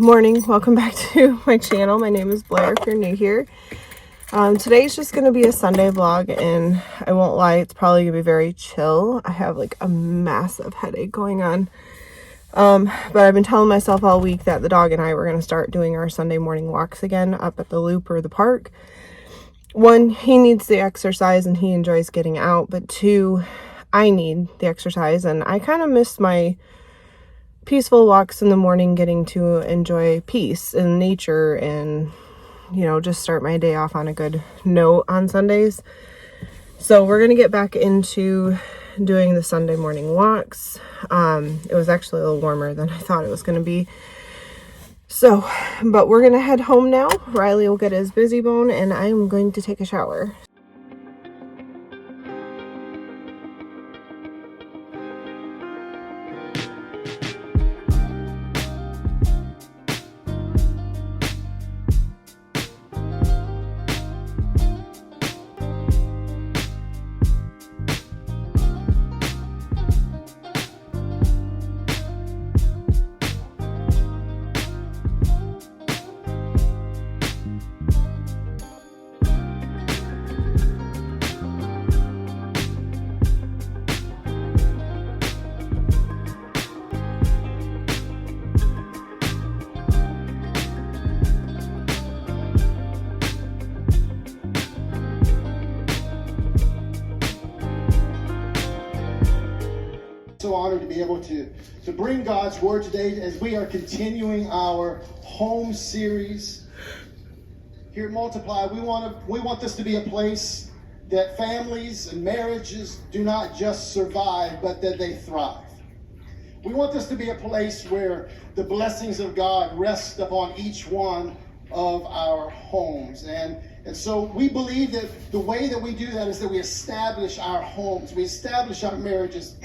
Morning, welcome back to my channel. My name is Blair if you're new here. Today's just going to be a Sunday vlog, and I won't lie, it's probably going to be very chill. I have like a massive headache going on. But I've been telling myself all week that the dog and I were going to start doing our Sunday morning walks again up at the loop or the park. One, he needs the exercise and he enjoys getting out, but two, I need the exercise, and I kind of miss my peaceful walks in the morning, getting to enjoy peace and nature and, you know, just start my day off on a good note on Sundays. So we're going to get back into doing the Sunday morning walks. It was actually a little warmer than I thought it was going to be. So, but we're going to head home now. Riley will get his busy bone and I'm going to take a shower. So honored to be able to bring God's word today as we are continuing our home series here at Multiply. We want this to be a place that families and marriages do not just survive, but that they thrive. We want this to be a place where the blessings of God rest upon each one of our homes. And so we believe that the way that we do that is that we establish our homes, we establish our marriages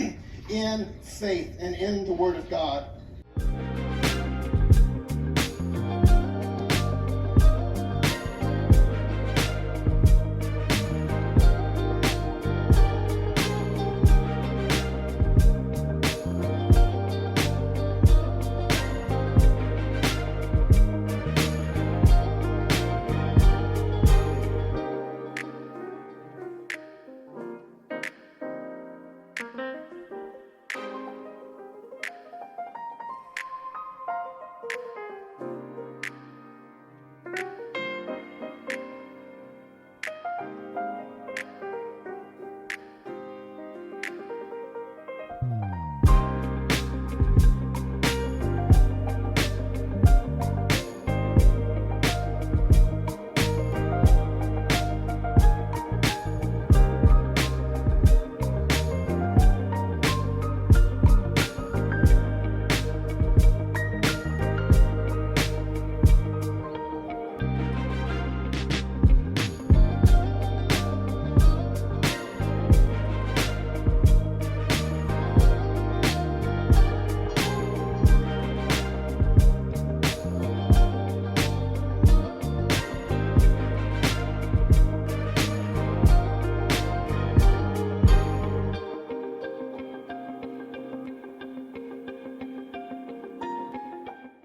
in faith and in the Word of God.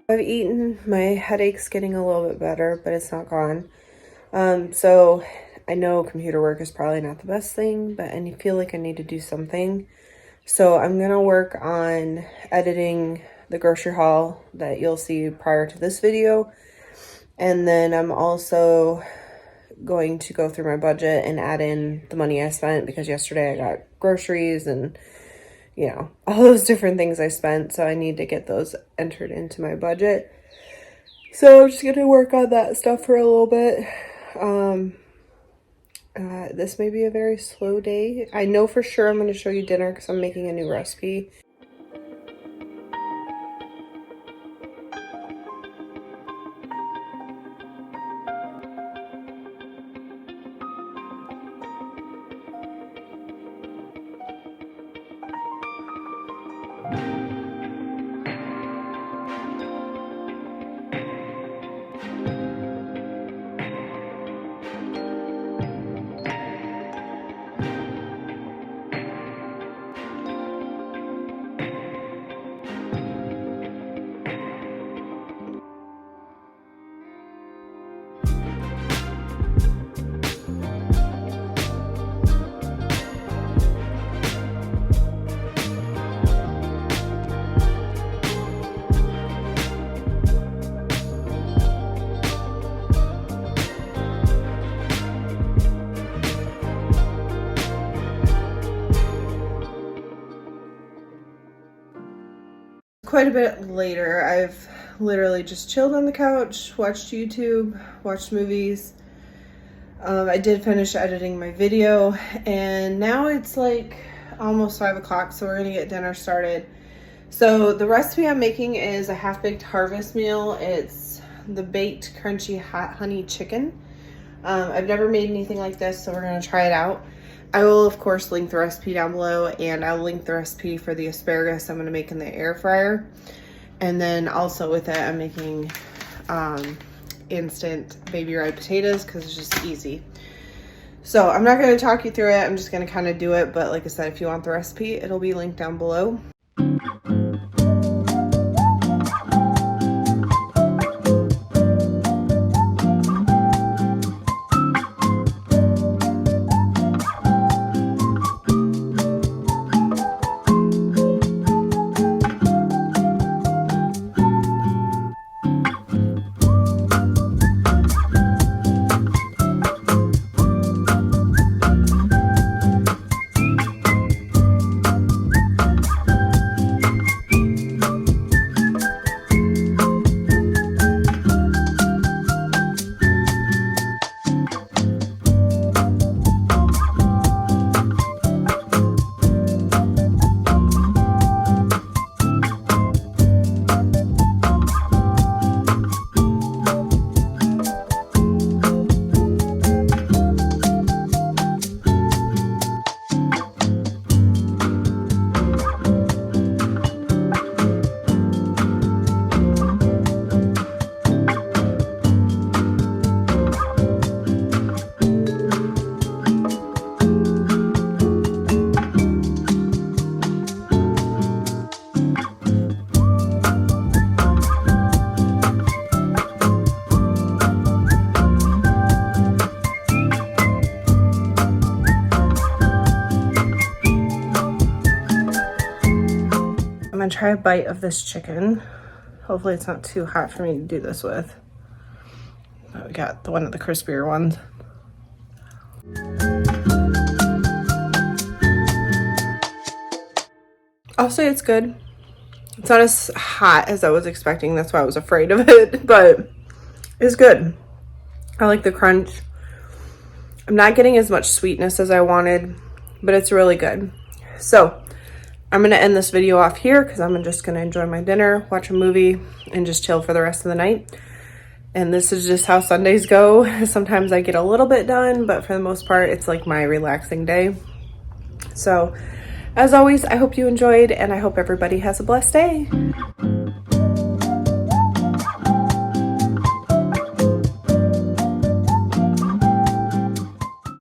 I've eaten, my headache's getting a little bit better, but it's not gone. So I know computer work is probably not the best thing, but I feel like I need to do something. So I'm gonna work on editing the grocery haul that you'll see prior to this video. And then I'm also going to go through my budget and add in the money I spent, because yesterday I got groceries and, you know, all those different things I spent. So I need to get those entered into my budget. So I'm just going to work on that stuff for a little bit. This may be a very slow day. I know for sure I'm going to show you dinner because I'm making a new recipe. quite a bit later. I've literally just chilled on the couch, watched YouTube, watched movies. I did finish editing my video, and now it's like almost 5 o'clock, so we're gonna get dinner started. So the recipe I'm making is a half-baked harvest meal. It's the baked crunchy hot honey chicken. I've never made anything like this, so we're gonna try it out. I will of course link the recipe down below, and I'll link the recipe for the asparagus I'm gonna make in the air fryer. And then also with it, I'm making instant baby red potatoes because it's just easy. So I'm not going to talk you through it. I'm just going to kind of do it. But like I said, if you want the recipe, it'll be linked down below. I'm gonna try a bite of this chicken. Hopefully it's not too hot for me to do this with. But we got one of the crispier ones. I'll say it's good. It's not as hot as I was expecting. That's why I was afraid of it, but it's good. I like the crunch. I'm not getting as much sweetness as I wanted, but it's really good. So I'm going to end this video off here because I'm just going to enjoy my dinner, watch a movie, and just chill for the rest of the night. And this is just how Sundays go. Sometimes I get a little bit done, but for the most part, it's like my relaxing day. So, as always, I hope you enjoyed, and I hope everybody has a blessed day.